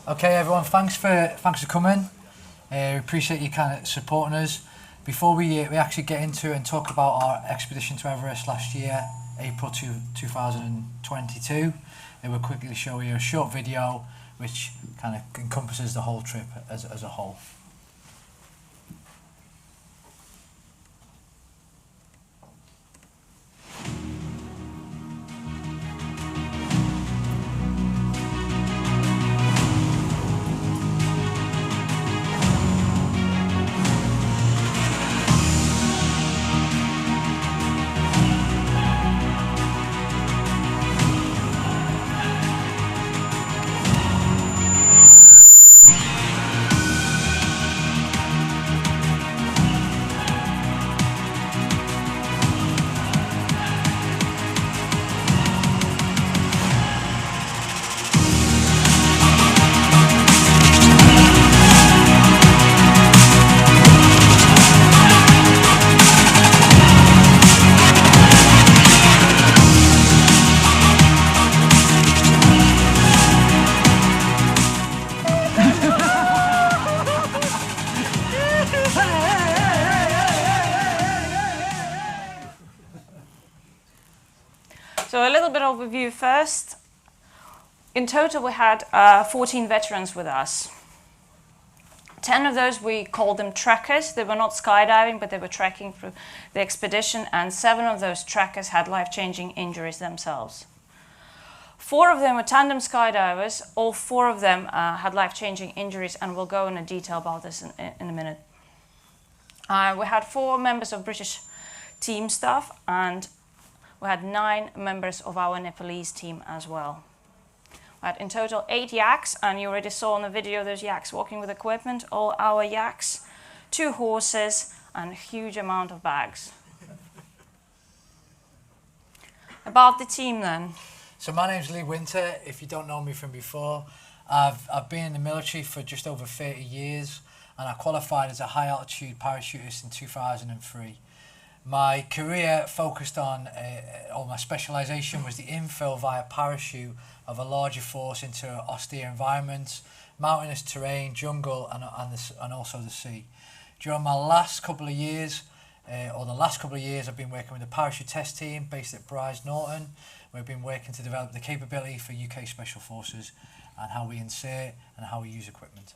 Okay, everyone, thanks for coming. We appreciate you kind of supporting us. Before we actually get into it and talk about our expedition to Everest last year, April 2022, we'll quickly show you a short video which kind of encompasses the whole trip as a whole. So a little bit of overview first. In total, we had 14 veterans with us. 10 of those, we called them trekkers. They were not skydiving, but they were trekking through the expedition, and 7 of those trekkers had life-changing injuries themselves. 4 of them were tandem skydivers. All 4 of them had life-changing injuries, and we'll go into detail about this in a minute. We had 4 members of British team staff, and we had 9 members of our Nepalese team as well. We had in total 8 yaks, and you already saw in the video those yaks walking with equipment, all our yaks, 2 horses, and a huge amount of bags. About the team then. So my name's Lee Winter, if you don't know me from before. I've been in the military for just over 30 years, and I qualified as a high altitude parachutist in 2003. My career focused on, or my specialisation was the infill via parachute of a larger force into austere environments, mountainous terrain, jungle, and also the sea. During my last couple of years, I've been working with the parachute test team based at Bryce Norton. We've been working to develop the capability for UK Special Forces and how we insert and how we use equipment.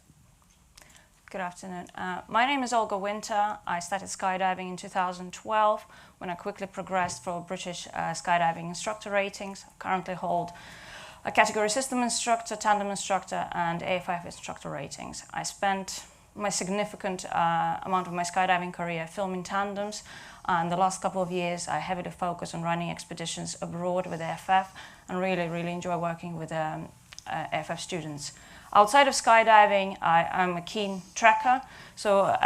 Good afternoon. My name is Olga Winter. I started skydiving in 2012 when I quickly progressed for British Skydiving instructor ratings. I currently hold a category system instructor, tandem instructor, and AFFI instructor ratings. I spent my significant amount of my skydiving career filming tandems, and the last couple of years I heavily focus on running expeditions abroad with AFF and really enjoy working with AFF students. Outside of skydiving, I'm a keen trekker, so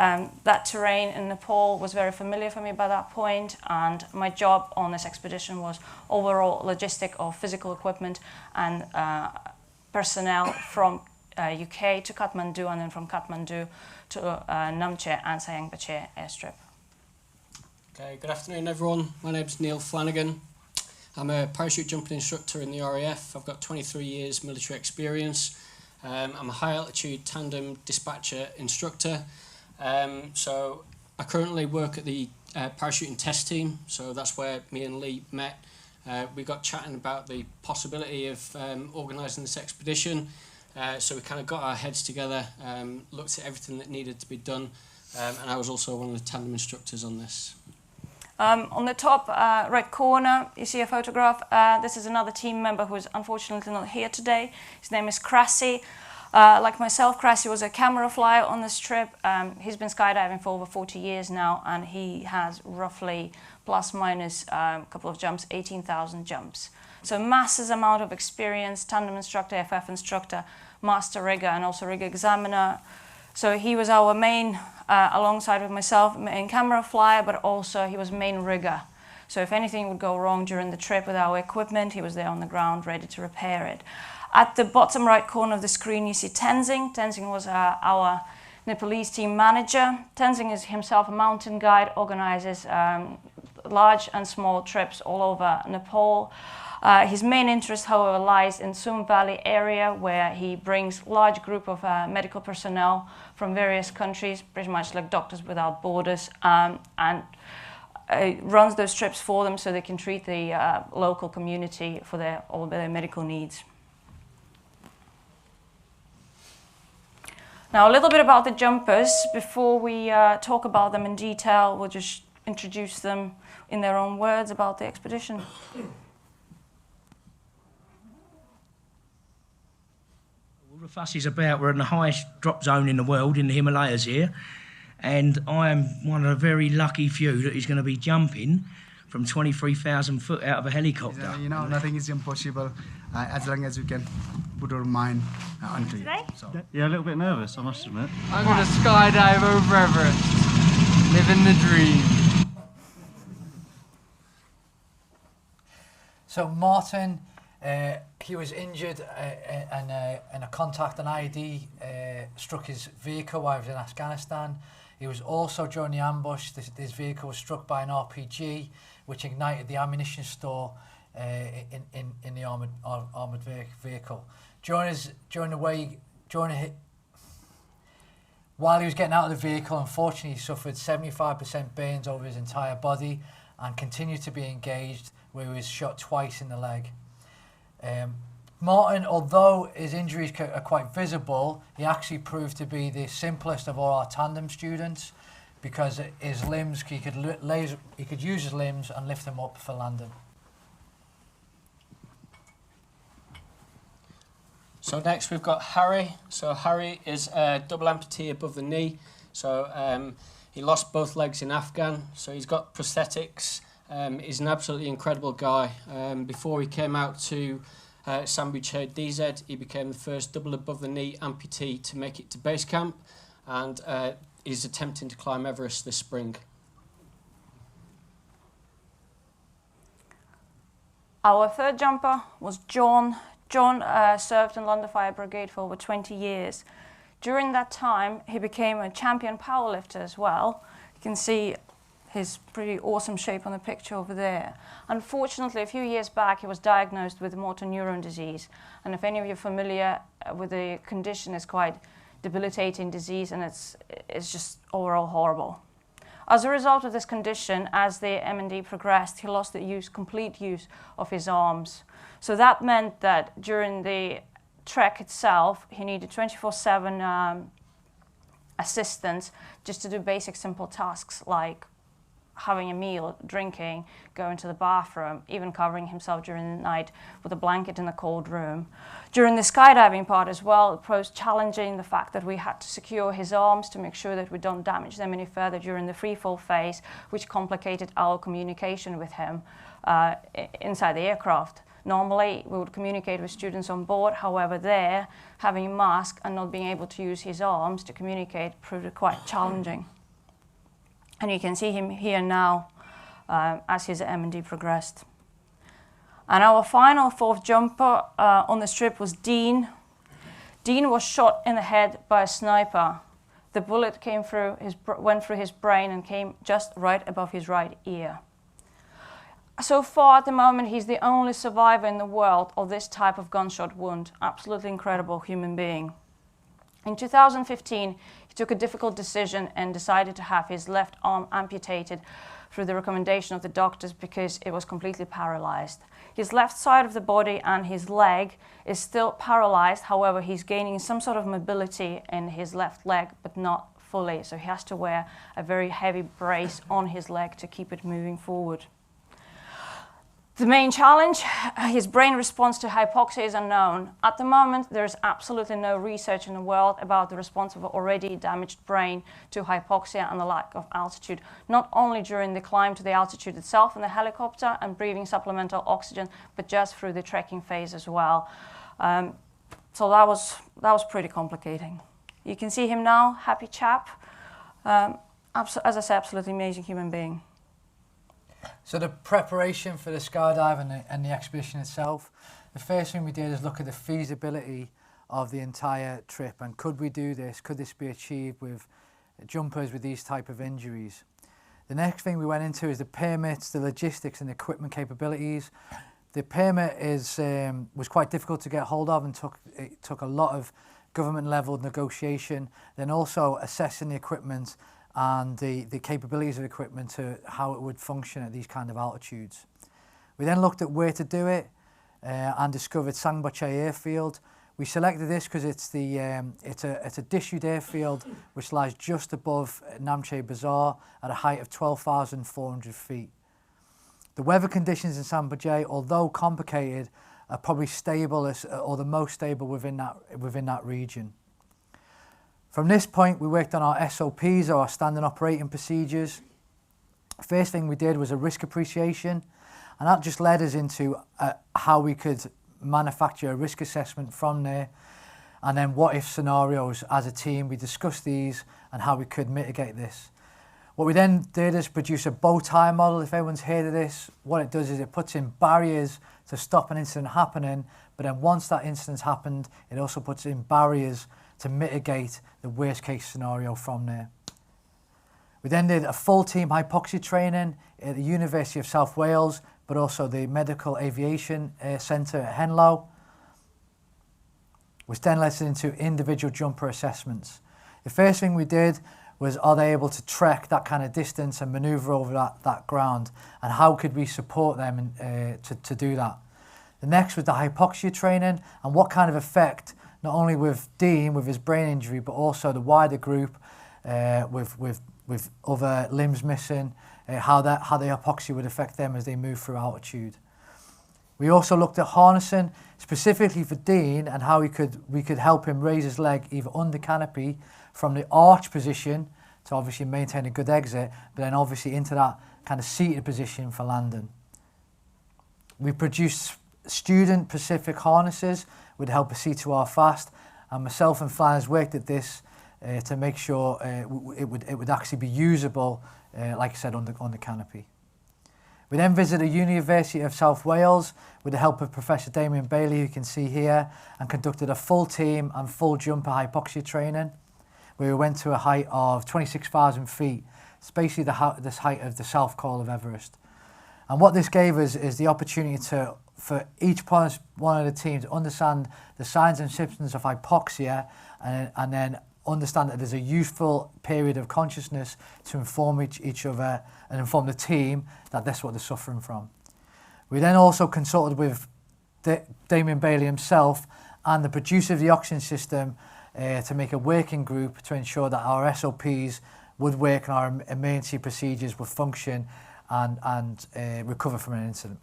that terrain in Nepal was very familiar for me by that point, and my job on this expedition was overall logistic of physical equipment and personnel from UK to Kathmandu, and then from Kathmandu to Namche and Sayangpache airstrip. Okay, good afternoon everyone. My name's Neil Flanagan. I'm a parachute jumping instructor in the RAF. I've got 23 years military experience. I'm a high altitude tandem dispatcher instructor. So I currently work at the parachuting test team, so that's where me and Lee met. We got chatting about the possibility of organising this expedition, so we kind of got our heads together, looked at everything that needed to be done, and I was also one of the tandem instructors on this. On the top right corner, you see a photograph. This is another team member who is unfortunately not here today. His name is Krasi. Like myself, Krasi was a camera flyer on this trip. He's been skydiving for over 40 years now, and he has roughly plus minus a couple of jumps, 18,000 jumps. So massive amount of experience, tandem instructor, AFF instructor, master rigger, and also rigger examiner. So he was our main, alongside with myself, main camera flyer, but also he was main rigger. So if anything would go wrong during the trip with our equipment, he was there on the ground ready to repair it. At the bottom right corner of the screen, you see Tenzing. Tenzing was our Nepalese team manager. Tenzing is himself a mountain guide, organizes large and small trips all over Nepal. His main interest, however, lies in Sum Valley area, where he brings large group of medical personnel from various countries, pretty much like Doctors Without Borders, and runs those trips for them so they can treat the local community for all their medical needs. Now, a little bit about the jumpers. Before we talk about them in detail, we'll just introduce them in their own words about the expedition. All the fuss is about, we're in the highest drop zone in the world, in the Himalayas here, and I am one of the very lucky few that is going to be jumping from 23,000 foot out of a helicopter. You know, nothing is impossible as long as we can put our mind onto it. So. Yeah, a little bit nervous, I must admit. I'm going to skydive over Everest, living the dream. So Martin, he was injured and a contact, an IED, struck his vehicle while he was in Afghanistan. He was also, during the ambush, this vehicle was struck by an RPG, which ignited the ammunition store in the armoured vehicle. While he was getting out of the vehicle, unfortunately, he suffered 75% burns over his entire body and continued to be engaged, where he was shot twice in the leg. Martin, although his injuries are quite visible, he actually proved to be the simplest of all our tandem students, because his limbs, he could use his limbs and lift them up for landing. So next we've got Harry. So Harry is a double amputee above the knee. So he lost both legs in Afghan. So he's got prosthetics. He's an absolutely incredible guy. Before he came out to Sambuche DZ, he became the first double above the knee amputee to make it to base camp, and he's attempting to climb Everest this spring. Our third jumper was John. John served in London Fire Brigade for over 20 years. During that time, he became a champion powerlifter as well. You can see his pretty awesome shape on the picture over there. Unfortunately, a few years back, he was diagnosed with motor neuron disease. And if any of you are familiar with the condition, it's quite debilitating disease, and it's just overall horrible. As a result of this condition, as the M&D progressed, he lost the complete use of his arms. So that meant that during the trek itself, he needed 24/7 assistance just to do basic simple tasks like having a meal, drinking, going to the bathroom, even covering himself during the night with a blanket in a cold room. During the skydiving part as well, it posed challenging the fact that we had to secure his arms to make sure that we don't damage them any further during the freefall phase, which complicated our communication with him inside the aircraft. Normally, we would communicate with students on board. However, there, having a mask and not being able to use his arms to communicate proved quite challenging. And you can see him here now as his M&D progressed. And our final fourth jumper on this trip was Dean. Dean was shot in the head by a sniper. The bullet went through his brain and came just right above his right ear. So far at the moment, he's the only survivor in the world of this type of gunshot wound. Absolutely incredible human being. In 2015, he took a difficult decision and decided to have his left arm amputated through the recommendation of the doctors because it was completely paralyzed. His left side of the body and his leg is still paralyzed. However, he's gaining some sort of mobility in his left leg, but not fully. So he has to wear a very heavy brace on his leg to keep it moving forward. The main challenge, his brain response to hypoxia is unknown. At the moment, there is absolutely no research in the world about the response of an already damaged brain to hypoxia and the lack of altitude, not only during the climb to the altitude itself in the helicopter and breathing supplemental oxygen, but just through the trekking phase as well. So that was pretty complicating. You can see him now, happy chap. As I said, absolutely amazing human being. So the preparation for the skydive and the expedition itself, the first thing we did is look at the feasibility of the entire trip, and could we do this? Could this be achieved with jumpers with these type of injuries? The next thing we went into is the permits, the logistics and equipment capabilities. The permit was quite difficult to get hold of and took a lot of government level negotiation, then also assessing the equipment and the capabilities of the equipment to how it would function at these kind of altitudes. We then looked at where to do it and discovered Sangboche airfield. We selected this because it's a disused airfield which lies just above Namche Bazaar at a height of 12,400 feet. The weather conditions in Sangboche, although complicated, are probably stable or the most stable within that region. From this point, we worked on our SOPs, or our standard operating procedures. First thing we did was a risk appreciation, and that just led us into how we could manufacture a risk assessment from there, and then what if scenarios. As a team, we discussed these and how we could mitigate this. What we then did is produce a bow tie model. If everyone's heard of this, what it does is it puts in barriers to stop an incident happening, but then once that incident's happened, it also puts in barriers to mitigate the worst case scenario from there. We then did a full team hypoxia training at the University of South Wales, but also the Medical Aviation Centre at Henlow, which then led us into individual jumper assessments. The first thing we did was, are they able to trek that kind of distance and manoeuvre over that ground, and how could we support them to do that? The next was the hypoxia training, and what kind of effect, not only with Dean with his brain injury, but also the wider group with other limbs missing, how the hypoxia would affect them as they move through altitude. We also looked at harnessing specifically for Dean and how we could help him raise his leg either under canopy from the arch position to obviously maintain a good exit, but then obviously into that kind of seated position for landing. We produced student Pacific harnesses with the help of C2R Fast, and myself and Flanners worked at this to make sure it would actually be usable, like I said, on the canopy. We then visited the University of South Wales with the help of Professor Damien Bailey, who you can see here, and conducted a full team and full jumper hypoxia training, where we went to a height of 26,000 feet. It's basically this height of the South Col of Everest. And what this gave us is the opportunity for each one of the teams to understand the signs and symptoms of hypoxia, and then understand that there's a useful period of consciousness to inform each other and inform the team that that's what they're suffering from. We then also consulted with Damien Bailey himself and the producer of the oxygen system to make a working group to ensure that our SOPs would work and our emergency procedures would function and recover from an incident.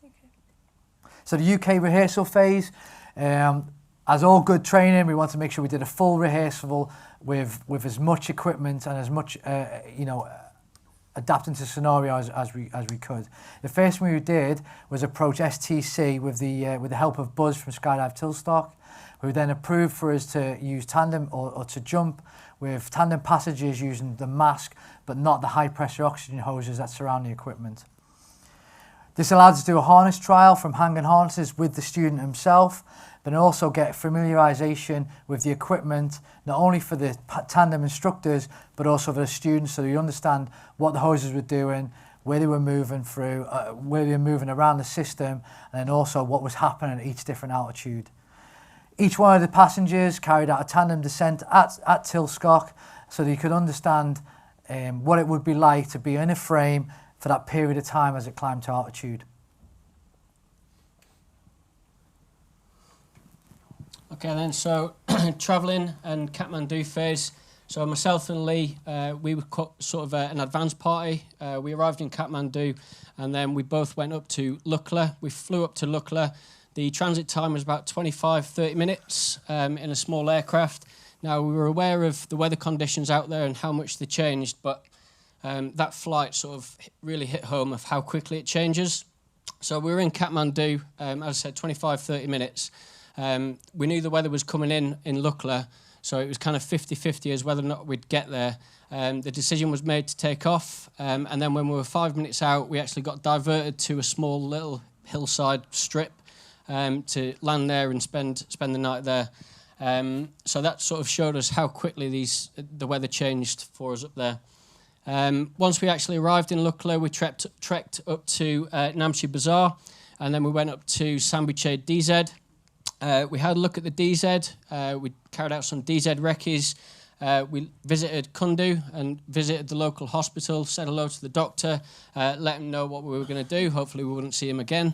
Okay. So the UK rehearsal phase, as all good training, we want to make sure we did a full rehearsal with as much equipment and as much, adapting to scenarios as we could. The first thing we did was approach STC with the help of Buzz from Skydive Tilstock, who then approved for us to use tandem or to jump with tandem passengers using the mask, but not the high pressure oxygen hoses that surround the equipment. This allowed us to do a harness trial from hanging harnesses with the student himself, but also get familiarisation with the equipment, not only for the tandem instructors, but also for the students, so you understand what the hoses were doing, where they were moving through, where they were moving around the system, and then also what was happening at each different altitude. Each one of the passengers carried out a tandem descent at Tilstock, so that you could understand what it would be like to be in a frame for that period of time as it climbed to altitude. Okay then, so travelling and Kathmandu phase. So myself and Lee, we were sort of an advanced party. We arrived in Kathmandu and then we both went up to Lukla. We flew up to Lukla. The transit time was about 25-30 minutes in a small aircraft. Now, we were aware of the weather conditions out there and how much they changed, but that flight sort of really hit home of how quickly it changes. So we were in Kathmandu, as I said, 25-30 minutes. We knew the weather was coming in Lukla, so it was kind of 50-50 as whether or not we'd get there. The decision was made to take off, and then when we were 5 minutes out, we actually got diverted to a small little hillside strip to land there and spend the night there. So that sort of showed us how quickly the weather changed for us up there. Once we actually arrived in Lukla, we trekked up to Namche Bazaar, and then we went up to Sambuche DZ. We had a look at the DZ. We carried out some DZ recce's. We visited Kundu and visited the local hospital, said hello to the doctor, let him know what we were going to do. Hopefully we wouldn't see him again.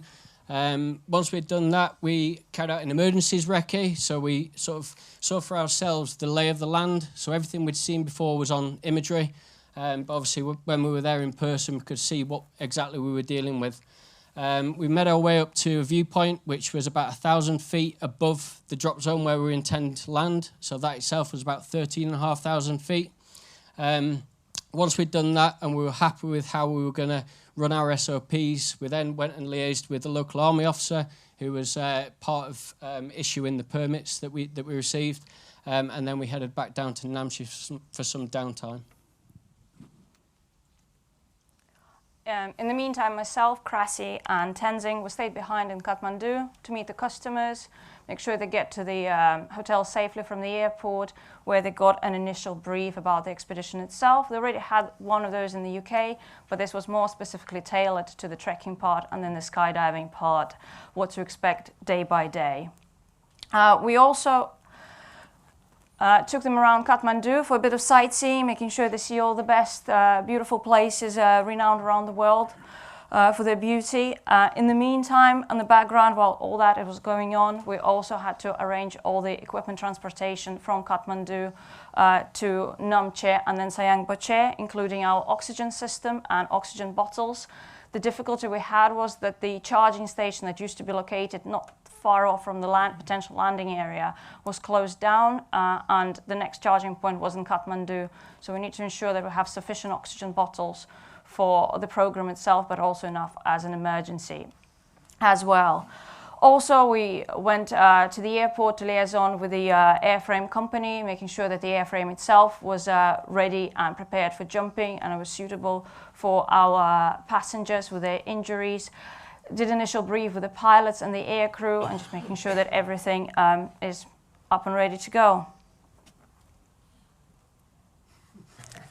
Once we'd done that, we carried out an emergencies recce, so we sort of saw for ourselves the lay of the land. So everything we'd seen before was on imagery, but obviously when we were there in person, we could see what exactly we were dealing with. We made our way up to a viewpoint which was about 1,000 feet above the drop zone where we intend to land, so that itself was about 13,500 feet. Once we'd done that and we were happy with how we were going to run our SOPs, we then went and liaised with the local army officer who was part of issuing the permits that we received, and then we headed back down to Namche for some downtime. In the meantime, myself, Krasi and Tenzing, we stayed behind in Kathmandu to meet the customers, make sure they get to the hotel safely from the airport, where they got an initial brief about the expedition itself. They already had one of those in the UK, but this was more specifically tailored to the trekking part and then the skydiving part, what to expect day by day. We also took them around Kathmandu for a bit of sightseeing, making sure they see all the best beautiful places renowned around the world for their beauty. In the meantime, in the background, while all that was going on, we also had to arrange all the equipment transportation from Kathmandu to Namche and then Sayangbache, including our oxygen system and oxygen bottles. The difficulty we had was that the charging station that used to be located not far off from the potential landing area was closed down, and the next charging point was in Kathmandu. So we need to ensure that we have sufficient oxygen bottles for the program itself, but also enough as an emergency as well. Also, we went to the airport to liaison with the airframe company, making sure that the airframe itself was ready and prepared for jumping and it was suitable for our passengers with their injuries. Did initial brief with the pilots and the air crew and just making sure that everything is up and ready to go.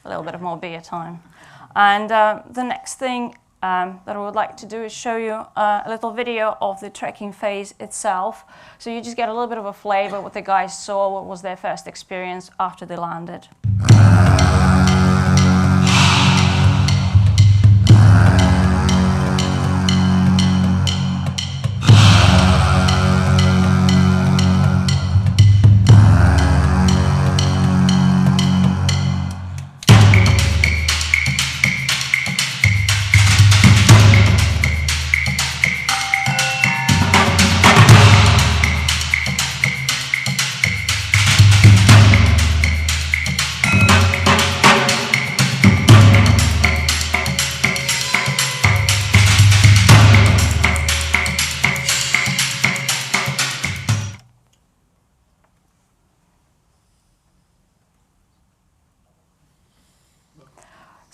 A little bit of more beer time. And the next thing that I would like to do is show you a little video of the trekking phase itself. So you just get a little bit of a flavor what the guys saw, what was their first experience after they landed.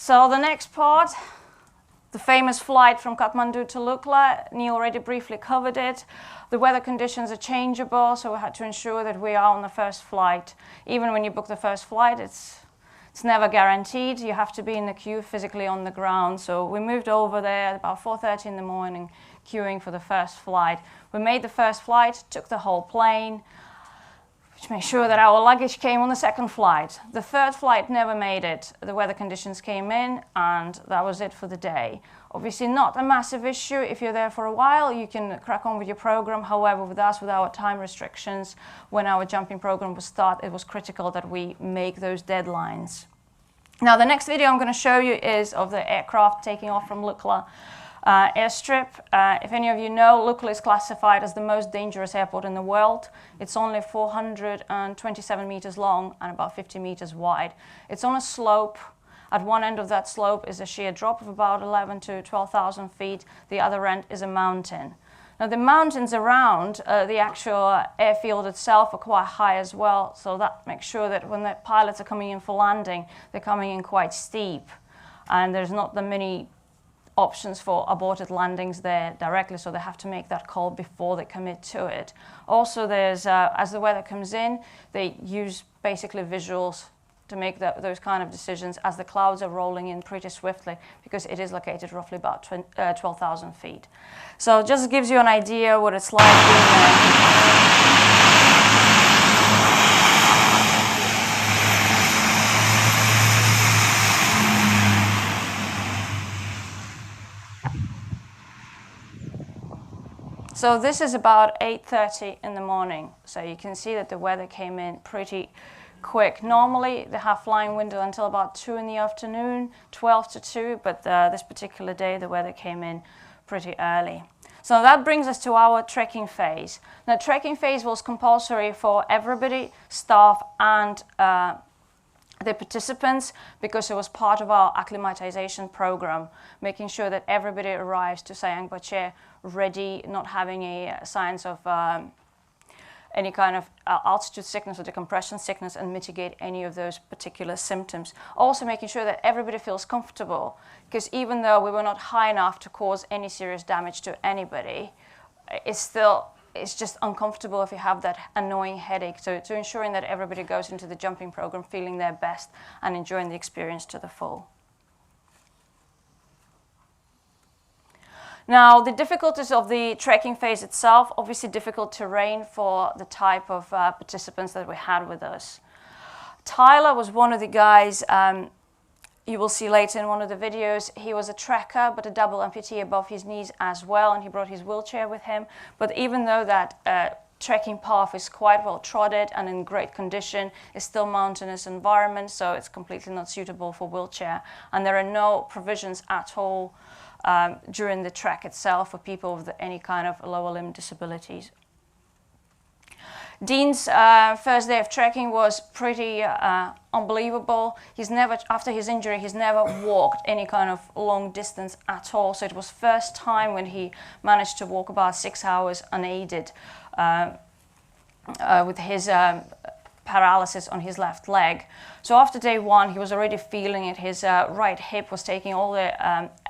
So the next part, the famous flight from Kathmandu to Lukla, Neil already briefly covered it. The weather conditions are changeable, so we had to ensure that we are on the first flight. Even when you book the first flight, it's never guaranteed. You have to be in the queue physically on the ground. So we moved over there about 4:30 in the morning, queuing for the first flight. We made the first flight, took the whole plane, which made sure that our luggage came on the second flight. The third flight never made it. The weather conditions came in and that was it for the day. Obviously not a massive issue. If you're there for a while, you can crack on with your program. However, with us, with our time restrictions, when our jumping program would start, it was critical that we make those deadlines. Now, the next video I'm going to show you is of the aircraft taking off from Lukla airstrip. If any of you know, Lukla is classified as the most dangerous airport in the world. It's only 427 meters long and about 50 meters wide. It's on a slope. At one end of that slope is a sheer drop of about 11 to 12,000 feet. The other end is a mountain. Now, the mountains around the actual airfield itself are quite high as well, so that makes sure that when the pilots are coming in for landing, they're coming in quite steep, and there's not that many options for aborted landings there directly, so they have to make that call before they commit to it. Also, there's as the weather comes in, they use basically visuals to make those kind of decisions as the clouds are rolling in pretty swiftly, because it is located roughly about 12,000 feet. So it just gives you an idea what it's like being there. So this is about 8:30 in the morning. So you can see that the weather came in pretty quick. Normally they have flying window until about 2 in the afternoon, 12 to 2, but this particular day the weather came in pretty early. So that brings us to our trekking phase. Now, trekking phase was compulsory for everybody, staff and the participants, because it was part of our acclimatization program, making sure that everybody arrives to Sayang Bache ready, not having a signs of any kind of altitude sickness or decompression sickness, and mitigate any of those particular symptoms. Also making sure that everybody feels comfortable, because even though we were not high enough to cause any serious damage to anybody, it's just uncomfortable if you have that annoying headache. So ensuring that everybody goes into the jumping program feeling their best and enjoying the experience to the full. Now, the difficulties of the trekking phase itself, obviously difficult terrain for the type of participants that we had with us. Tyler was one of the guys, you will see later in one of the videos. He was a trekker, but a double amputee above his knees as well, and he brought his wheelchair with him. But even though that trekking path is quite well trodden and in great condition, it's still mountainous environment, so it's completely not suitable for wheelchair. And there are no provisions at all during the trek itself for people with any kind of lower limb disabilities. Dean's first day of trekking was pretty unbelievable. After his injury, he's never walked any kind of long distance at all. So it was first time when he managed to walk about 6 hours unaided with his paralysis on his left leg. So after day one, he was already feeling it. His right hip was taking all the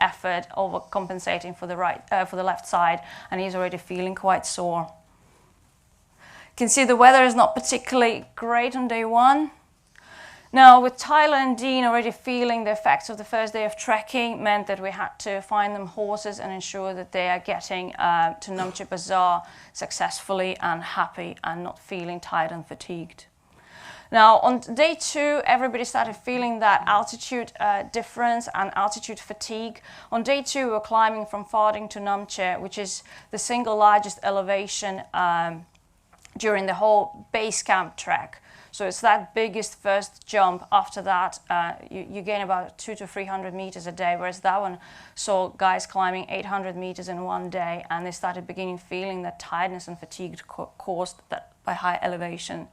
effort, overcompensating for the left side, and he's already feeling quite sore. You can see the weather is not particularly great on day one. Now, with Tyler and Dean already feeling the effects of the first day of trekking, meant that we had to find them horses and ensure that they are getting to Namche Bazaar successfully and happy and not feeling tired and fatigued. Now, on day two, everybody started feeling that altitude difference and altitude fatigue. On day two, we were climbing from Farding to Namche, which is the single largest elevation during the whole base camp trek. So it's that biggest first jump. After that, you gain about 200 to 300 meters a day, whereas that one saw guys climbing 800 meters in one day, and they started feeling that tiredness and fatigue caused that by high elevation.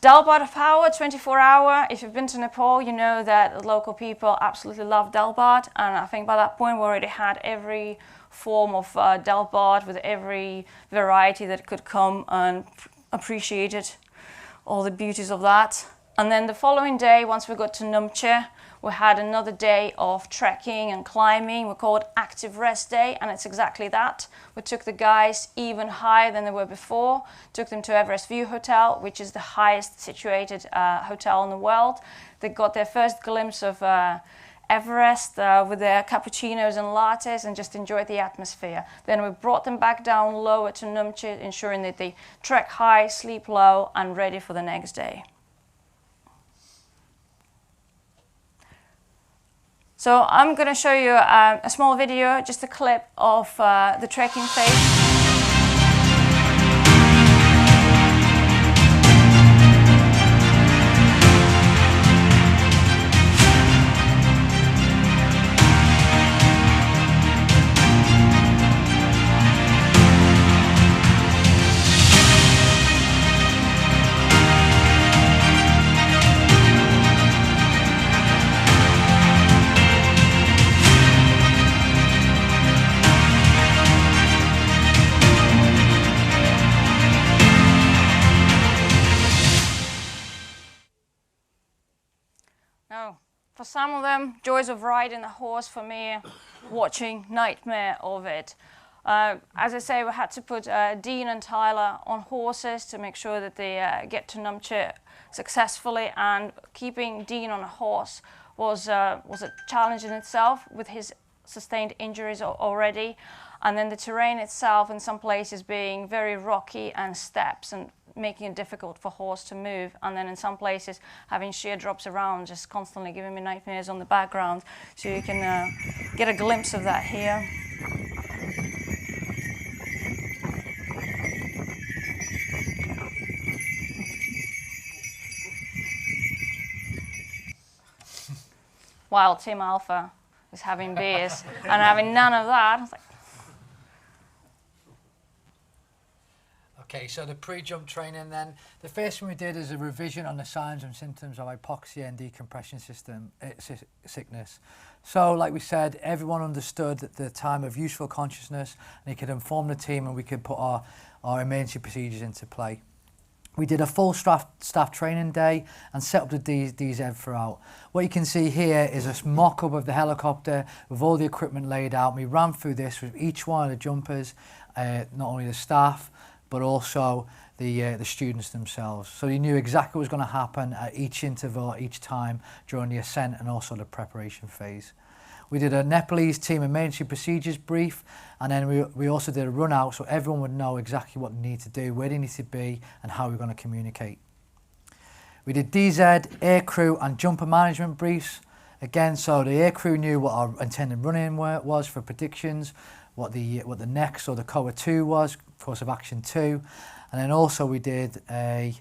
Dalbat power, 24-hour. If you've been to Nepal, you know that local people absolutely love Dalbat, and I think by that point we already had every form of Dalbat with every variety that could come and appreciated all the beauties of that. And then the following day, once we got to Namche, we had another day of trekking and climbing. We called active rest day, and it's exactly that. We took the guys even higher than they were before, took them to Everest View Hotel, which is the highest situated hotel in the world. They got their first glimpse of Everest with their cappuccinos and lattes and just enjoyed the atmosphere. Then we brought them back down lower to Namche, ensuring that they trek high, sleep low, and ready for the next day. So I'm going to show you a small video, just a clip of the trekking phase. some of them, joys of riding a horse. For me, watching, nightmare of it. As I say, we had to put Dean and Tyler on horses to make sure that they get to Namche successfully, and keeping Dean on a horse was a challenge in itself with his sustained injuries already, and then the terrain itself in some places being very rocky and steps and making it difficult for horse to move, and then in some places having sheer drops around, just constantly giving me nightmares on the background. So you can get a glimpse of that here. While Team Alpha is having beers and having none of that. I was like, okay, so the pre-jump training then. The first thing we did is a revision on the signs and symptoms of hypoxia and decompression sickness. So like we said, everyone understood that the time of useful consciousness, and he could inform the team and we could put our emergency procedures into play. We did a full staff training day and set up the DZ throughout. What you can see here is a mock-up of the helicopter with all the equipment laid out. We ran through this with each one of the jumpers, not only the staff, but also the students themselves. So you knew exactly what was going to happen at each interval, each time during the ascent and also the preparation phase. We did a Nepalese team emergency procedures brief, and then we also did a run out so everyone would know exactly what they need to do, where they need to be, and how we're going to communicate. We did DZ, air crew and jumper management briefs. Again, so the air crew knew what our intended run-in was for predictions, what the next or the COA 2 was, course of action 2, and then also we did a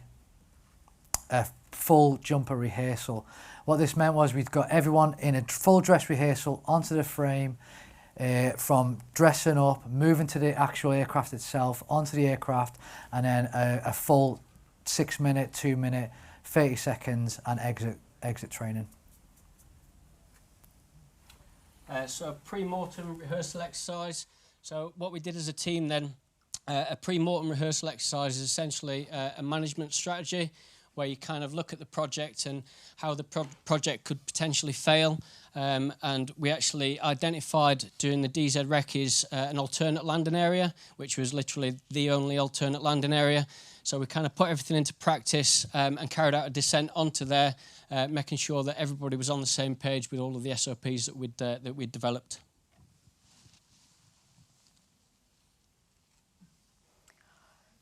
full jumper rehearsal. What this meant was we'd got everyone in a full dress rehearsal onto the frame, from dressing up, moving to the actual aircraft itself, onto the aircraft, and then a full 6 minute, 2 minute, 30 seconds and exit training. So a pre-mortem rehearsal exercise. So what we did as a team then, a pre-mortem rehearsal exercise is essentially a management strategy where you kind of look at the project and how the project could potentially fail. And we actually identified during the DZ recce's an alternate landing area, which was literally the only alternate landing area. So we kind of put everything into practice and carried out a descent onto there, making sure that everybody was on the same page with all of the SOPs that we'd developed.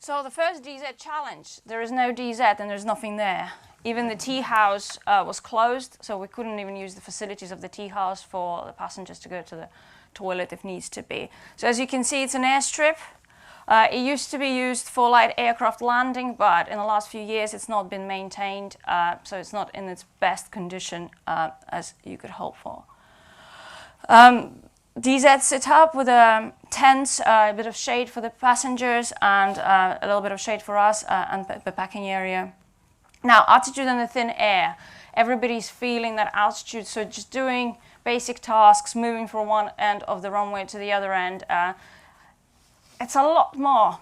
so the first DZ challenge, there is no DZ and there's nothing there. Even the tea house was closed, so we couldn't even use the facilities of the tea house for the passengers to go to the toilet if needs to be. So as you can see, it's an airstrip. It used to be used for light aircraft landing, but in the last few years it's not been maintained, so it's not in its best condition as you could hope for. DZ set up with tents, a bit of shade for the passengers and a little bit of shade for us and the packing area. Now, altitude in the thin air. Everybody's feeling that altitude, so just doing basic tasks, moving from one end of the runway to the other end, it's a lot more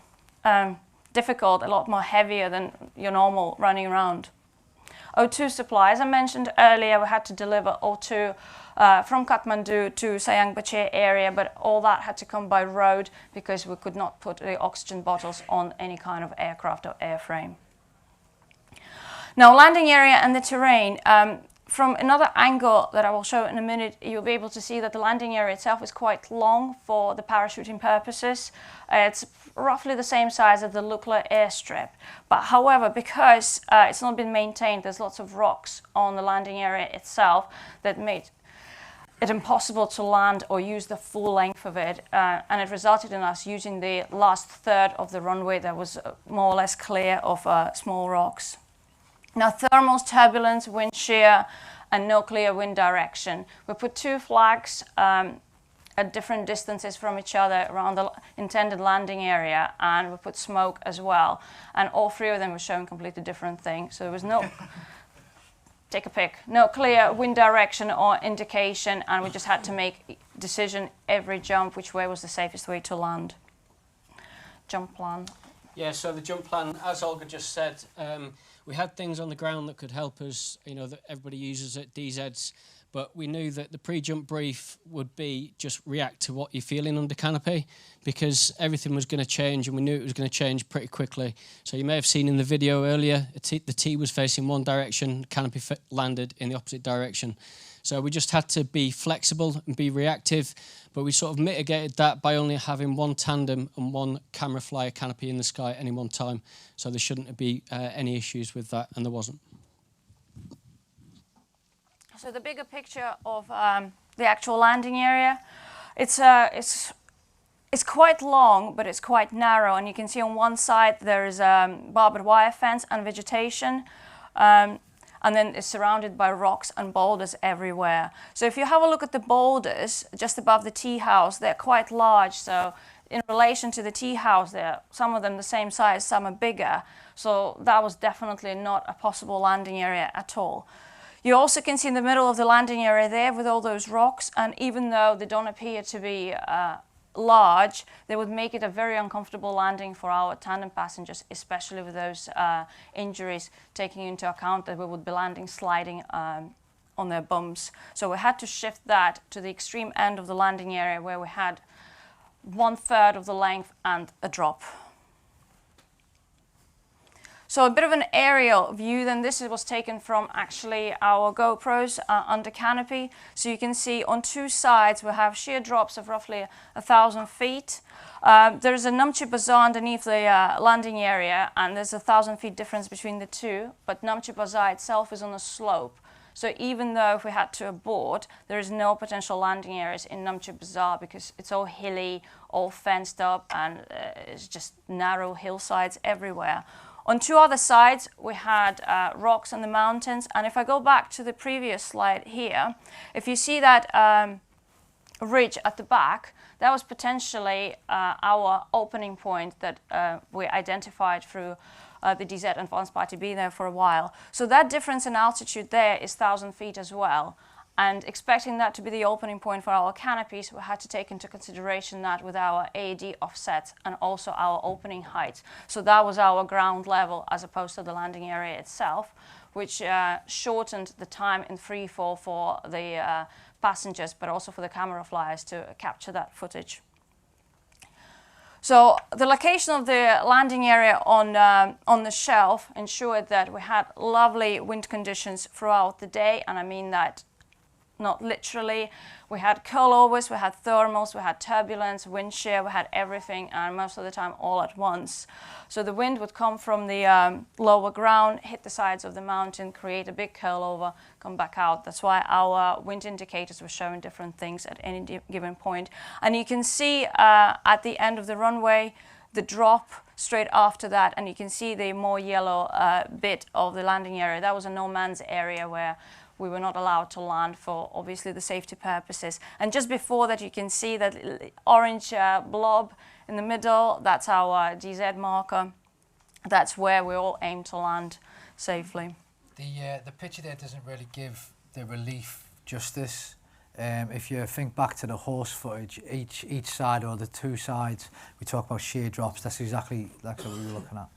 difficult, a lot more heavier than your normal running around. O2 supply, as I mentioned earlier, we had to deliver O2 from Kathmandu to Sayangbache area, but all that had to come by road because we could not put the oxygen bottles on any kind of aircraft or airframe. Now, landing area and the terrain. From another angle that I will show in a minute, you'll be able to see that the landing area itself is quite long for the parachuting purposes. It's roughly the same size as the Lukla airstrip. But however, because it's not been maintained, there's lots of rocks on the landing area itself that made it impossible to land or use the full length of it. And it resulted in us using the last third of the runway that was more or less clear of small rocks. Now, thermals, turbulence, wind shear, and no clear wind direction. We put 2 flags at different distances from each other around the intended landing area, and we put smoke as well. And all 3 of them were showing completely different things. So there was no, take a pick, no clear wind direction or indication, and we just had to make a decision every jump which way was the safest way to land. Jump plan. Yeah, so the jump plan, as Olga just said, we had things on the ground that could help us, that everybody uses at DZs, but we knew that the pre-jump brief would be just react to what you're feeling under canopy, because everything was going to change and we knew it was going to change pretty quickly. So you may have seen in the video earlier, the T was facing one direction, canopy landed in the opposite direction. So we just had to be flexible and be reactive, but we sort of mitigated that by only having one tandem and one camera flyer canopy in the sky at any one time. So there shouldn't be any issues with that, and there wasn't. So the bigger picture of the actual landing area, it's quite long, but it's quite narrow, and you can see on one side there is a barbed wire fence and vegetation. And then it's surrounded by rocks and boulders everywhere. So if you have a look at the boulders just above the tea house, they're quite large. So in relation to the tea house, they're some of them the same size, some are bigger. So that was definitely not a possible landing area at all. You also can see in the middle of the landing area there with all those rocks, and even though they don't appear to be large, they would make it a very uncomfortable landing for our tandem passengers, especially with those injuries, taking into account that we would be landing sliding on their bums. So we had to shift that to the extreme end of the landing area where we had 1/3 of the length and a drop. So a bit of an aerial view, then this was taken from actually our GoPros under canopy. So you can see on two sides we have sheer drops of roughly 1,000 feet. There's a Namche Bazaar underneath the landing area, and there's 1,000 feet difference between the two, but Namche Bazaar itself is on a slope. So even though if we had to abort, there is no potential landing areas in Namche Bazaar because it's all hilly, all fenced up, and it's just narrow hillsides everywhere. On two other sides, we had rocks on the mountains. And if I go back to the previous slide here, if you see that ridge at the back, that was potentially our opening point that we identified through the DZ Advanced Party being there for a while. So that difference in altitude there is 1,000 feet as well. And expecting that to be the opening point for our canopies, we had to take into consideration that with our AED offset and also our opening height. So that was our ground level as opposed to the landing area itself, which shortened the time in free fall for the passengers, but also for the camera flyers to capture that footage. So the location of the landing area on the shelf ensured that we had lovely wind conditions throughout the day, and I mean that not literally. We had curlovers, we had thermals, we had turbulence, wind shear, we had everything, and most of the time all at once. So the wind would come from the lower ground, hit the sides of the mountain, create a big curlover, come back out. That's why our wind indicators were showing different things at any given point. And you can see at the end of the runway, the drop straight after that, and you can see the more yellow bit of the landing area. That was a no man's area where we were not allowed to land for obviously the safety purposes. And just before that, you can see that orange blob in the middle. That's our DZ marker. That's where we all aim to land safely. The picture there doesn't really give the relief justice. If you think back to the horse footage, each side or the two sides, we talk about sheer drops. That's exactly what we were looking at.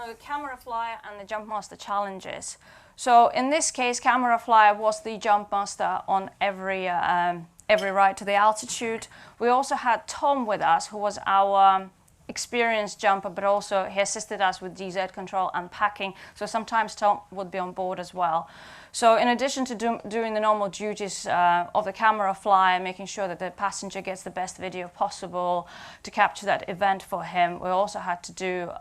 The camera flyer and the jump master challenges. So in this case, camera flyer was the jump master on every ride to the altitude. We also had Tom with us, who was our experienced jumper, but also he assisted us with DZ control and packing. So sometimes Tom would be on board as well. So in addition to doing the normal duties of the camera flyer, making sure that the passenger gets the best video possible to capture that event for him, we also had to do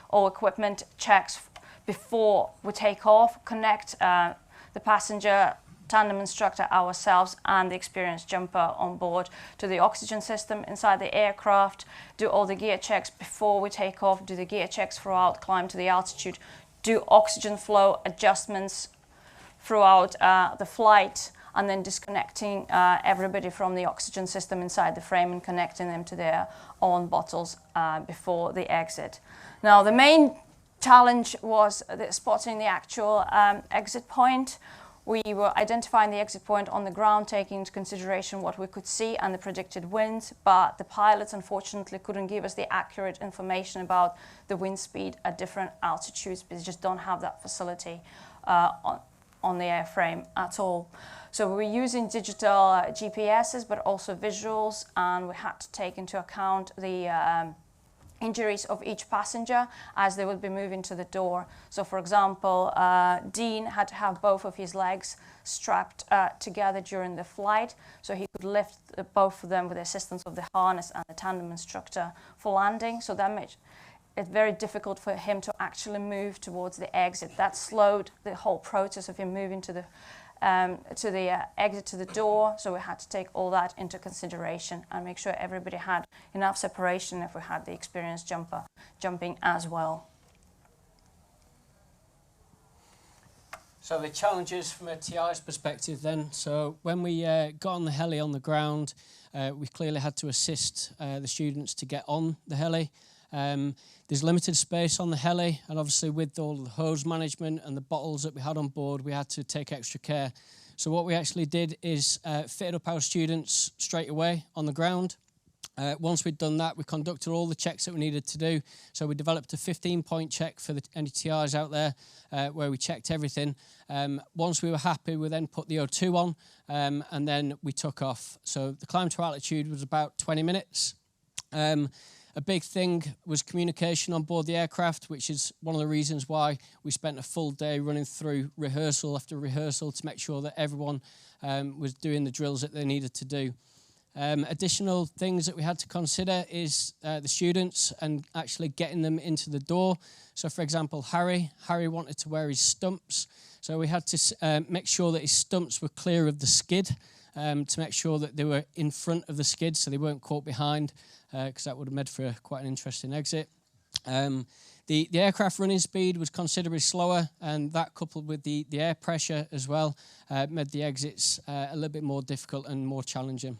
all equipment checks before we take off, connect the passenger, tandem instructor, ourselves, and the experienced jumper on board to the oxygen system inside the aircraft, do all the gear checks before we take off, do the gear checks throughout, climb to the altitude, do oxygen flow adjustments throughout the flight, and then disconnecting everybody from the oxygen system inside the frame and connecting them to their own bottles before the exit. Now, the main challenge was spotting the actual exit point. We were identifying the exit point on the ground, taking into consideration what we could see and the predicted winds, but the pilots unfortunately couldn't give us the accurate information about the wind speed at different altitudes because they just don't have that facility on the airframe at all. So we were using digital GPSs, but also visuals, and we had to take into account the injuries of each passenger as they would be moving to the door. So for example, Dean had to have both of his legs strapped together during the flight, so he could lift both of them with the assistance of the harness and the tandem instructor for landing. So that made it very difficult for him to actually move towards the exit. That slowed the whole process of him moving to the exit to the door, so we had to take all that into consideration and make sure everybody had enough separation if we had the experienced jumper jumping as well. So the challenges from a TI's perspective then, so when we got on the heli on the ground, we clearly had to assist the students to get on the heli. There's limited space on the heli, and obviously with all the hose management and the bottles that we had on board, we had to take extra care. So what we actually did is fitted up our students straight away on the ground. Once we'd done that, we conducted all the checks that we needed to do. So we developed a 15-point check for any TIs out there where we checked everything. Once we were happy, we then put the O2 on and then we took off. So the climb to altitude was about 20 minutes. A big thing was communication on board the aircraft, which is one of the reasons why we spent a full day running through rehearsal after rehearsal to make sure that everyone was doing the drills that they needed to do. Additional things that we had to consider is the students and actually getting them into the door. So for example, Harry wanted to wear his stumps. So we had to make sure that his stumps were clear of the skid to make sure that they were in front of the skid so they weren't caught behind, because that would have made for quite an interesting exit. The aircraft running speed was considerably slower, and that coupled with the air pressure as well made the exits a little bit more difficult and more challenging.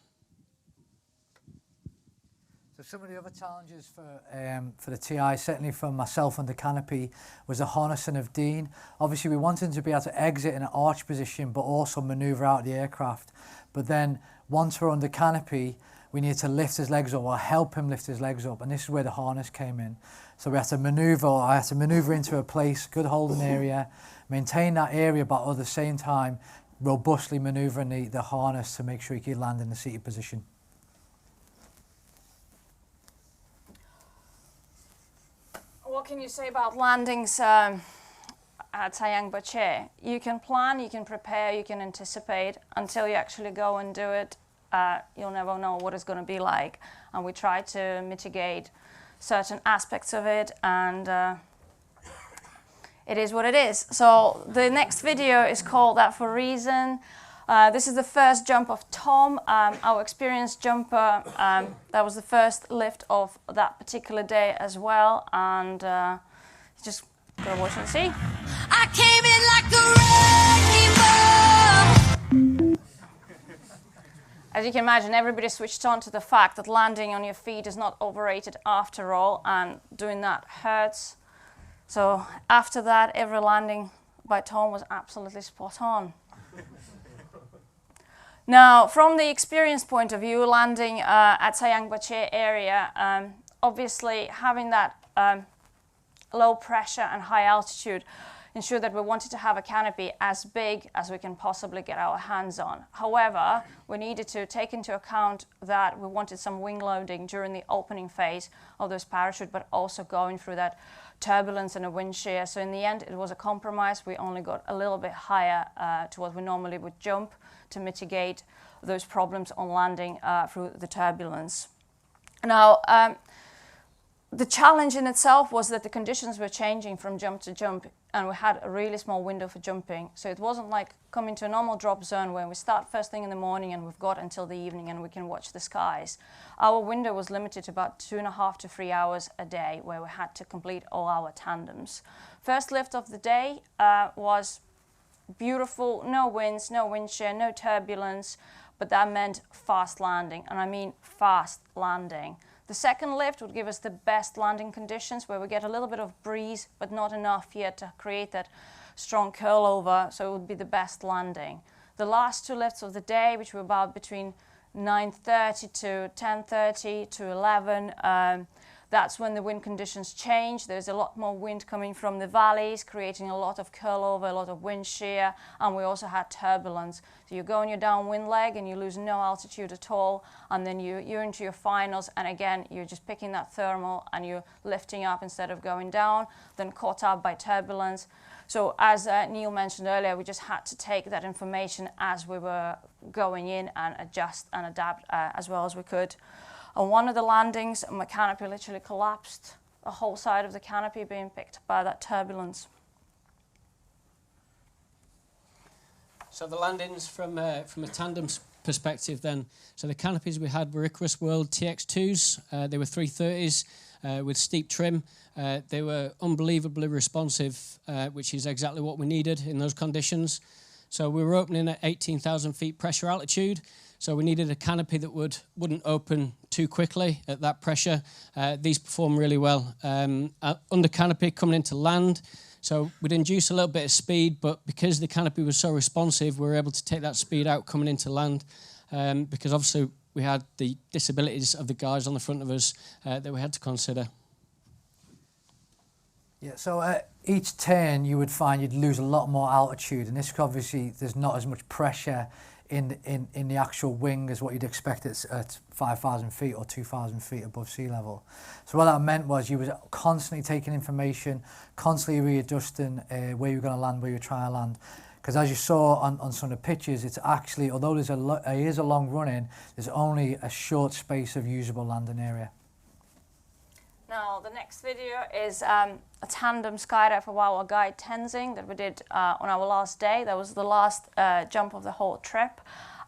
So some of the other challenges for the TI, certainly for myself and the canopy, was the harnessing of Dean. Obviously we wanted him to be able to exit in an arch position but also manoeuvre out of the aircraft. But then once we're under canopy, we needed to lift his legs up or help him lift his legs up, and this is where the harness came in. So we had to manoeuvre, I had to manoeuvre into a place, good holding area, maintain that area, but at the same time robustly manoeuvring the harness to make sure he could land in the seated position. What can you say about landings at Sayang Bache? You can plan, you can prepare, you can anticipate. Until you actually go and do it, you'll never know what it's going to be like. And we try to mitigate certain aspects of it, and it is what it is. So the next video is called That For Reason. This is the first jump of Tom, our experienced jumper. That was the first lift of that particular day as well, and just gotta watch and see. I came in like a wrecking ball. As you can imagine, everybody switched on to the fact that landing on your feet is not overrated after all, and doing that hurts. So after that, every landing by Tom was absolutely spot on. Now, from the experience point of view, landing at Sayang Bache area, obviously having that low pressure and high altitude ensured that we wanted to have a canopy as big as we can possibly get our hands on. However, we needed to take into account that we wanted some wing loading during the opening phase of this parachute, but also going through that turbulence and a wind shear. So in the end, it was a compromise. We only got a little bit higher to what we normally would jump to mitigate those problems on landing through the turbulence. Now, the challenge in itself was that the conditions were changing from jump to jump, and we had a really small window for jumping. So it wasn't like coming to a normal drop zone where we start first thing in the morning and we've got until the evening and we can watch the skies. Our window was limited to about 2.5 to 3 hours a day, where we had to complete all our tandems. First lift of the day was beautiful, no winds, no wind shear, no turbulence, but that meant fast landing, and I mean fast landing. The second lift would give us the best landing conditions, where we get a little bit of breeze, but not enough yet to create that strong curl over, so it would be the best landing. The last two lifts of the day, which were about between 9:30 to 10:30 to 11, That's when the wind conditions change. There's a lot more wind coming from the valleys, creating a lot of curl over, a lot of wind shear, and we also had turbulence. So you go on your downwind leg and you lose no altitude at all, and then you're into your finals, and again, you're just picking that thermal and you're lifting up instead of going down, then caught up by turbulence. So as Neil mentioned earlier, we just had to take that information as we were going in and adjust and adapt as well as we could. On one of the landings, my canopy literally collapsed, the whole side of the canopy being picked by that turbulence. So the landings from a Tandem perspective then, so the canopies we had were Icarus World TX2s, they were 330s with steep trim. They were unbelievably responsive, which is exactly what we needed in those conditions. So we were opening at 18,000 feet pressure altitude. So we needed a canopy that wouldn't open too quickly at that pressure. These perform really well. Under canopy coming into land, so we'd induce a little bit of speed, but because the canopy was so responsive, we were able to take that speed out coming into land, because obviously we had the disabilities of the guys on the front of us that we had to consider. Yeah, so each turn you would find you'd lose a lot more altitude, and this obviously there's not as much pressure in the actual wing as what you'd expect at 5,000 feet or 2,000 feet above sea level. So what that meant was you were constantly taking information, constantly readjusting where you were going to land, where you were trying to land. Because as you saw on some of the pictures, it's actually, although it is a long run-in, there's only a short space of usable landing area. Now, the next video is a tandem skydive for our guide Tenzing that we did on our last day. That was the last jump of the whole trip.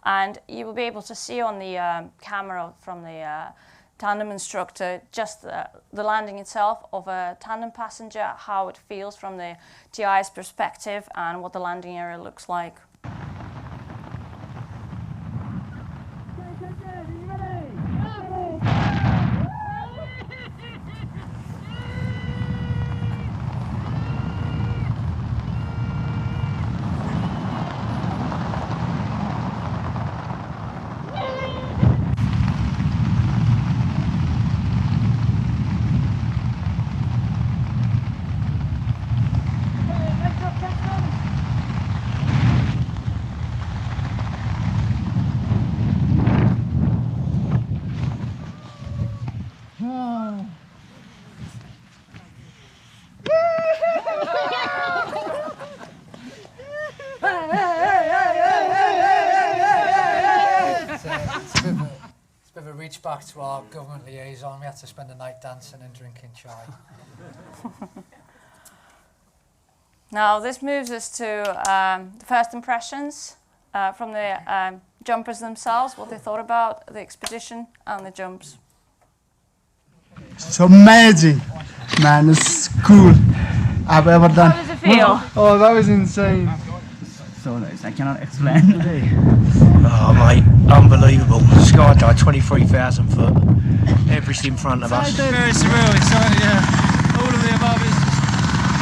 And you will be able to see on the camera from the tandem instructor just the landing itself of a tandem passenger, how it feels from the TI's perspective and what the landing area looks like. Reach back to our government liaison. We had to spend a night dancing and drinking chai. Now this moves us to the first impressions from the jumpers themselves, what they thought about the expedition and the jumps. It's amazing, man. It's cool I've ever done. How does it feel? Oh, that was insane. So nice. I cannot explain. Oh mate, unbelievable. Skydive 23,000 foot. Everest in front of us. Very surreal, exciting, yeah. All of the above is just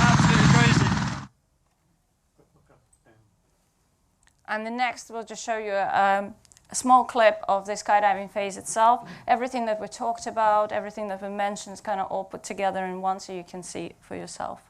absolutely crazy. And the next we'll just show you a small clip of the skydiving phase itself. Everything that we talked about, everything that we mentioned is kind of all put together in one so you can see it for yourself.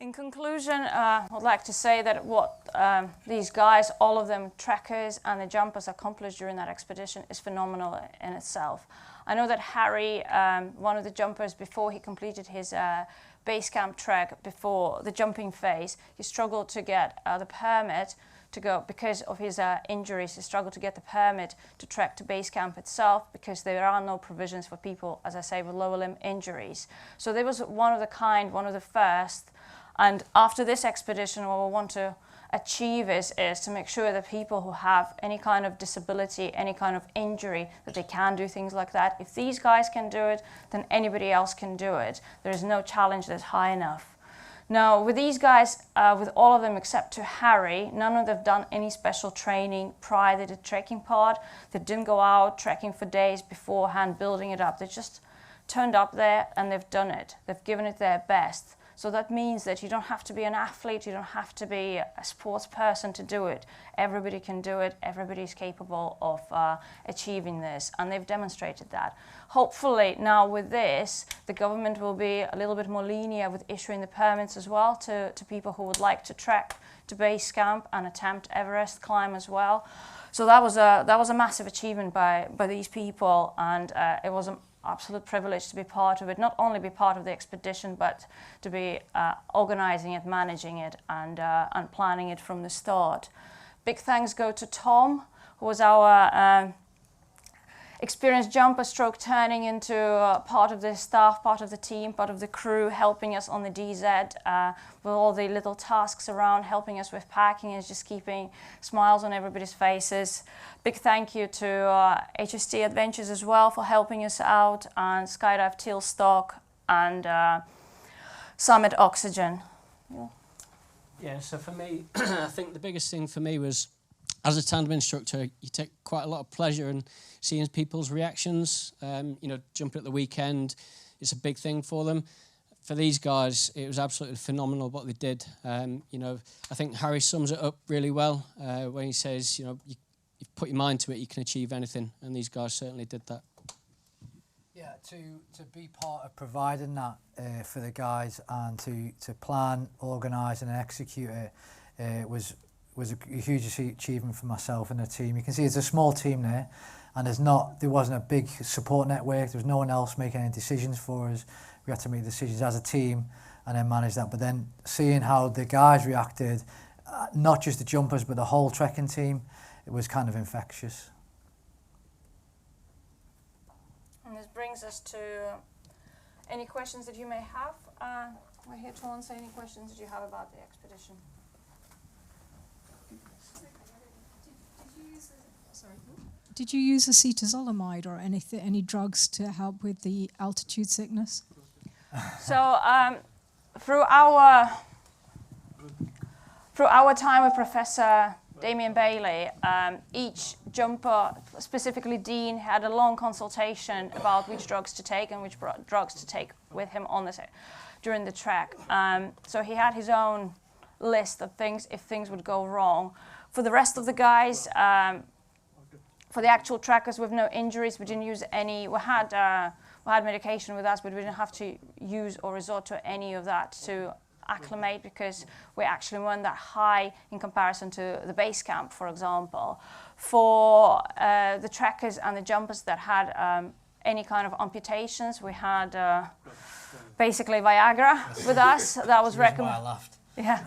In conclusion, I'd like to say that what these guys, all of them trekkers and the jumpers accomplished during that expedition is phenomenal in itself. I know that Harry, one of the jumpers, before he completed his base camp trek before the jumping phase, he struggled to get the permit to go, because of his injuries, he struggled to get the permit to trek to base camp itself, because there are no provisions for people, as I say, with lower limb injuries. So there was one of the kind, one of the first. And after this expedition, what we want to achieve is to make sure that people who have any kind of disability, any kind of injury, that they can do things like that. If these guys can do it, then anybody else can do it. There is no challenge that's high enough. Now, with these guys, with all of them except to Harry, none of them have done any special training prior to the trekking part. They didn't go out trekking for days beforehand, building it up. They just turned up there and they've done it. They've given it their best. So that means that you don't have to be an athlete, you don't have to be a sports person to do it. Everybody can do it, everybody is capable of achieving this, and they've demonstrated that. Hopefully now with this, the government will be a little bit more lenient with issuing the permits as well to people who would like to trek to base camp and attempt Everest climb as well. So that was a massive achievement by these people, and it was an absolute privilege to be part of it, not only be part of the expedition, but to be organising it, managing it, and planning it from the start. Big thanks go to Tom, who was our experienced jumper stroke turning into part of the staff, part of the team, part of the crew, helping us on the DZ with all the little tasks around, helping us with packing and just keeping smiles on everybody's faces. Big thank you to HST Adventures as well for helping us out, and Skydive Tealstock and Summit Oxygen. Yeah, so for me, I think the biggest thing for me was, as a tandem instructor, you take quite a lot of pleasure in seeing people's reactions. You know, jumping at the weekend, it's a big thing for them. For these guys, it was absolutely phenomenal what they did. You know, I think Harry sums it up really well when he says, you know, you put your mind to it, you can achieve anything, and these guys certainly did that. Yeah, to be part of providing that for the guys, and to plan, organise and execute it was a huge achievement for myself and the team. You can see it's a small team there, and there wasn't a big support network. There was no one else making any decisions for us. We had to make decisions as a team and then manage that. But then seeing how the guys reacted, not just the jumpers but the whole trekking team, it was kind of infectious. And this brings us to any questions that you may have. We're here to answer any questions that you have about the expedition. Did you use acetazolamide or any drugs to help with the altitude sickness? So through our time with Professor Damien Bailey, each jumper, specifically Dean, had a long consultation about which drugs to take and which drugs to take with him on during the trek. So he had his own list of things if things would go wrong. For the rest of the guys, for the actual trekkers with no injuries, we didn't use any. We had medication with us, but we didn't have to use or resort to any of that to acclimate, because we actually weren't that high in comparison to the base camp, for example. For the trekkers and the jumpers that had any kind of amputations, we had basically Viagra with us. That was recommended. Yeah,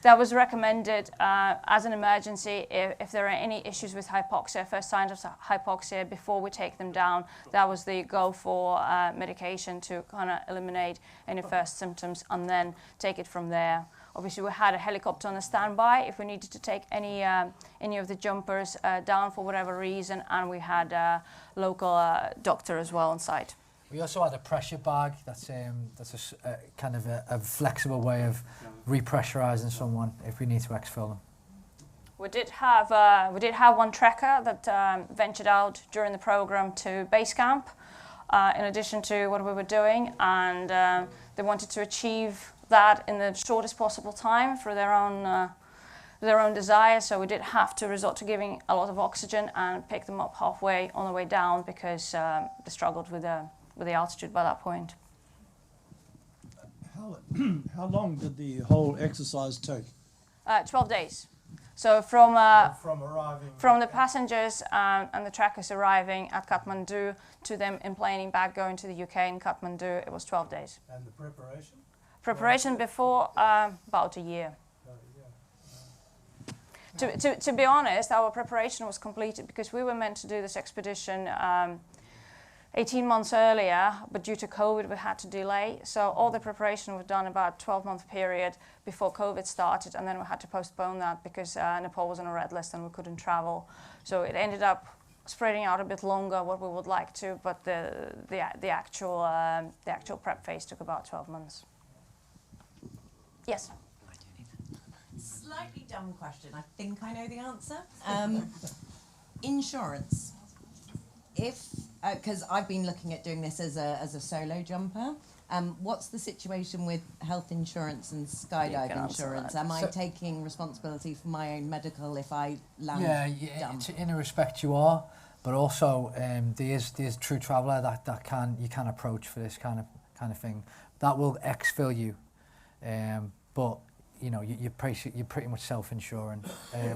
that was recommended as an emergency if there are any issues with hypoxia, first signs of hypoxia, before we take them down. That was the go for medication to kind of eliminate any first symptoms and then take it from there. Obviously, we had a helicopter on a standby if we needed to take any of the jumpers down for whatever reason, and we had a local doctor as well on site. We also had a pressure bag. That's a kind of a flexible way of repressurising someone if we need to exfil them. We did have one trekker that ventured out during the program to base camp, in addition to what we were doing, and they wanted to achieve that in the shortest possible time for their own desire. So we did have to resort to giving a lot of oxygen and pick them up halfway on the way down, because they struggled with the altitude by that point. How long did the whole exercise take? 12 days. So from arriving, from the passengers and the trekkers arriving at Kathmandu to them emplaning back going to the UK in Kathmandu, it was 12 days. And the preparation? Preparation before about a year. To be honest, our preparation was completed because we were meant to do this expedition 18 months earlier, but due to COVID we had to delay. So all the preparation was done about a 12-month period before COVID started, and then we had to postpone that because Nepal was on a red list and we couldn't travel. So it ended up spreading out a bit longer what we would like to, but the actual prep phase took about 12 months. Yes? Slightly dumb question. I think I know the answer. Insurance. Because I've been looking at doing this as a solo jumper. What's the situation with health insurance and skydive insurance? Am I taking responsibility for my own medical if I land dumb? In a respect you are, but also there's True Traveller that you can approach for this kind of thing. That will exfil you, but you know you're pretty much self-insuring.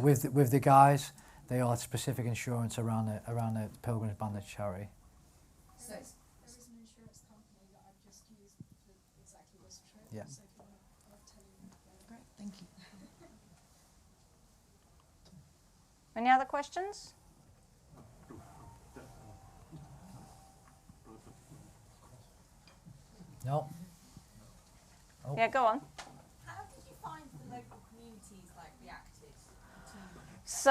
With the guys, they are specific insurance around the Pilgrim Bandits Charity. So there is an insurance company that I've just used for exactly this trip. Yeah. So if you want to, I'll tell you. Great, thank you. Any other questions? No. Oh. Yeah, go on. How did you find the local communities reacted to So,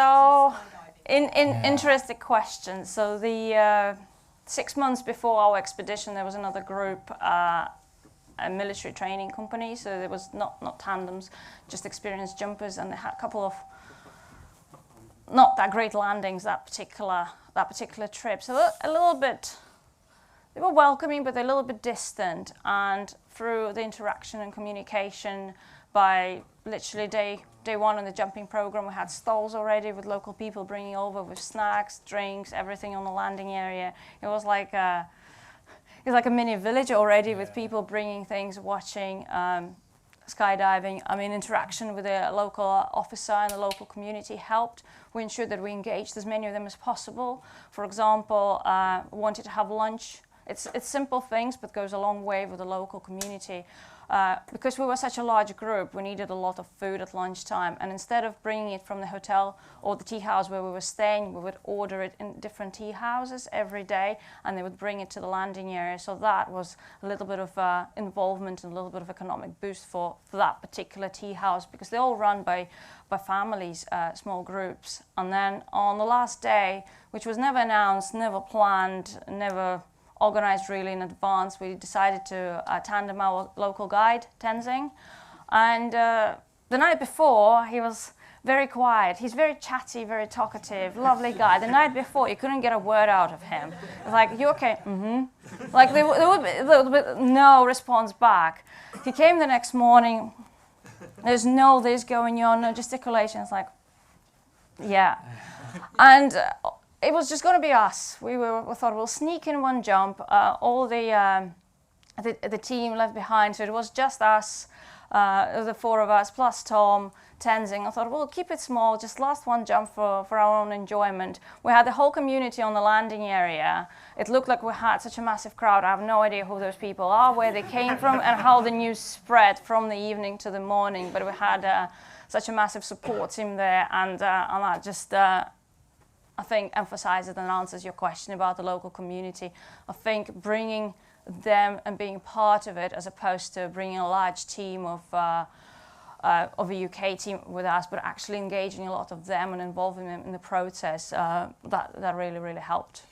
skydiving? interesting question. So the 6 months before our expedition, there was another group, a military training company. So there was not tandems, just experienced jumpers, and they had a couple of not that great landings that particular trip. So a little bit. They were welcoming, but they're a little bit distant. And through the interaction and communication, by literally day one in the jumping program, we had stalls already with local people bringing over with snacks, drinks, everything on the landing area. It was like a mini village already with people bringing things, watching skydiving. I mean, interaction with the local officer and the local community helped. We ensured that we engaged as many of them as possible. For example, wanted to have lunch. It's simple things, but goes a long way with the local community. Because we were such a large group, we needed a lot of food at lunchtime. And instead of bringing it from the hotel or the tea house where we were staying, we would order it in different tea houses every day, and they would bring it to the landing area. So that was a little bit of involvement and a little bit of economic boost for that particular tea house, because they're all run by families, small groups. And then on the last day, which was never announced, never planned, never organised really in advance, we decided to tandem our local guide, Tenzing. And the night before, he was very quiet. He's very chatty, very talkative, lovely guy. The night before, you couldn't get a word out of him. It was like, you okay? Mm-hmm. Like there would be no response back. He came the next morning, there's no this going on, no gesticulation. It's like, yeah. And it was just going to be us. We thought we'll sneak in one jump. All the team left behind, so it was just us, the four of us, plus Tom, Tenzing. I thought we'll keep it small, just last one jump for our own enjoyment. We had the whole community on the landing area. It looked like we had such a massive crowd. I have no idea who those people are, where they came from, and how the news spread from the evening to the morning. But we had such a massive support team there, and that just I think emphasizes and answers your question about the local community. I think bringing them and being part of it, as opposed to bringing a large team of a UK team with us, but actually engaging a lot of them and involving them in the process, that really helped.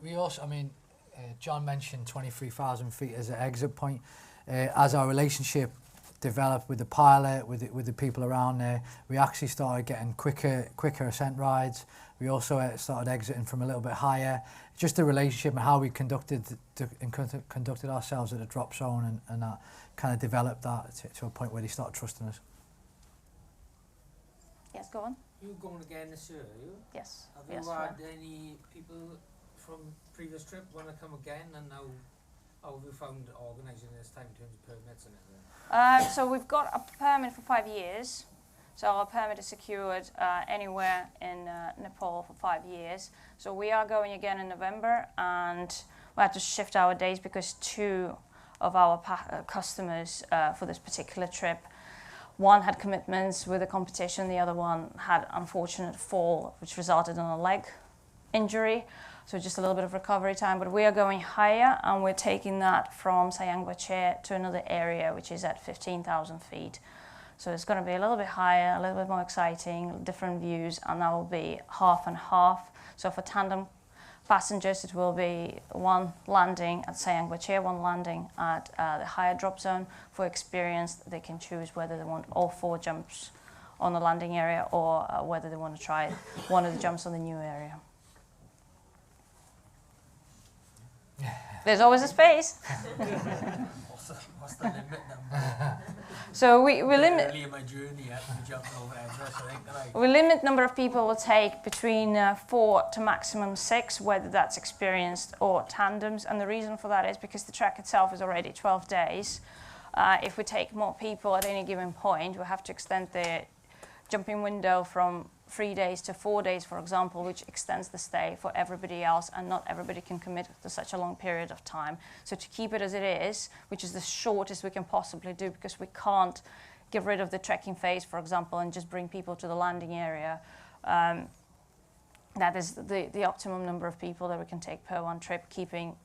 We also, I mean, John mentioned 23,000 feet as an exit point. As our relationship developed with the pilot, with the people around there, we actually started getting quicker ascent rides. We also started exiting from a little bit higher. Just the relationship and how we conducted ourselves at the drop zone, and that kind of developed that to a point where they started trusting us. Yes, go on. You're going again this year, are you? Yes. Have you had any people from previous trip want to come again, and now how have you found organising this time in terms of permits and everything? So we've got a permit for 5 years. So our permit is secured anywhere in Nepal for 5 years. So we are going again in November, and we had to shift our days because 2 of our customers for this particular trip One had commitments with the competition, the other one had unfortunate fall, which resulted in a leg injury. So just a little bit of recovery time, but we are going higher and we're taking that from Sayangbache to another area, which is at 15,000 feet. So it's going to be a little bit higher, a little bit more exciting, different views, and that will be half and half. So for tandem passengers, it will be one landing at Sayangbache, one landing at the higher drop zone. For experienced, they can choose whether they want all 4 jumps on the landing area or whether they want to try one of the jumps on the new area. There's always a space. What's the limit number? So we limit. Early in my journey, I jumped over Everest, I think, that We limit number of people will take between 4 to maximum 6, whether that's experienced or tandems. And the reason for that is because the trek itself is already 12 days. If we take more people at any given point, we have to extend the jumping window from 3 days to 4 days, for example, which extends the stay for everybody else, and not everybody can commit to such a long period of time. So to keep it as it is, which is the shortest we can possibly do, because we can't get rid of the trekking phase, for example, and just bring people to the landing area, that is the optimum number of people that we can take per one trip, keeping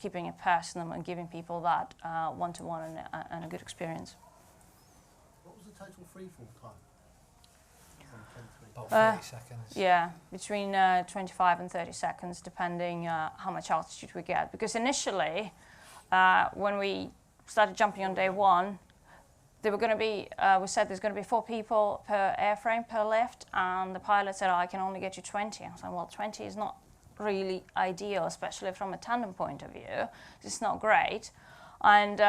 it personal and giving people that one-to-one and a good experience. What was the total freefall time? About 30 seconds. Yeah, between 25 and 30 seconds, depending how much altitude we get. Because initially, when we started jumping on day 1, there were going to be, we said there's going to be 4 people per airframe, per lift, and the pilot said, I can only get you 20. I was like, well, 20 is not really ideal, especially from a tandem point of view. It's not great. And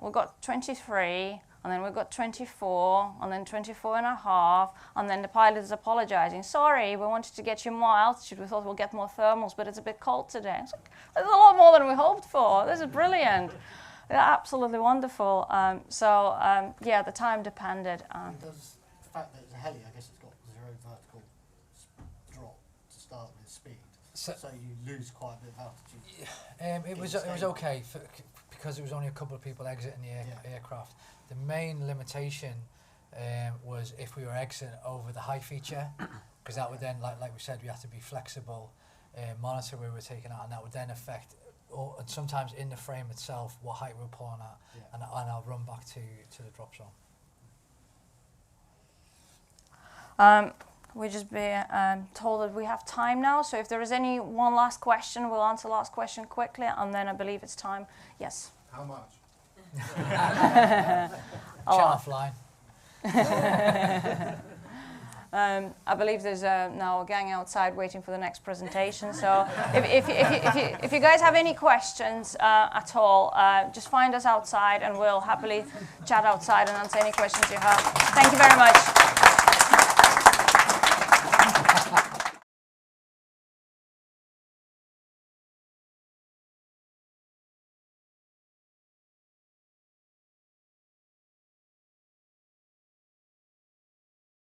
we got 23, and then we got 24, and then 24 and a half, and then the pilot is apologizing. Sorry, we wanted to get you more altitude. We thought we'll get more thermals, but it's a bit cold today. It's like, there's a lot more than we hoped for. This is brilliant. They're absolutely wonderful. Yeah, the time depended. And does the fact that it's a heli, I guess it's got 0 vertical drop to start with speed, so you lose quite a bit of altitude. It was okay because it was only a couple of people exiting the aircraft. The main limitation was if we were exiting over the high feature, because that would then, like we said, we have to be flexible, monitor where we're taking out, and that would then affect, and sometimes in the frame itself, what height we're pulling at, and I'll run back to the drop zone. We'll just be told that we have time now, so if there is any one last question, we'll answer the last question quickly, and then I believe it's time. Yes? How much? Chat offline. I believe there's now a gang outside waiting for the next presentation. So if you guys have any questions at all, just find us outside and we'll happily chat outside and answer any questions you have. Thank you very much.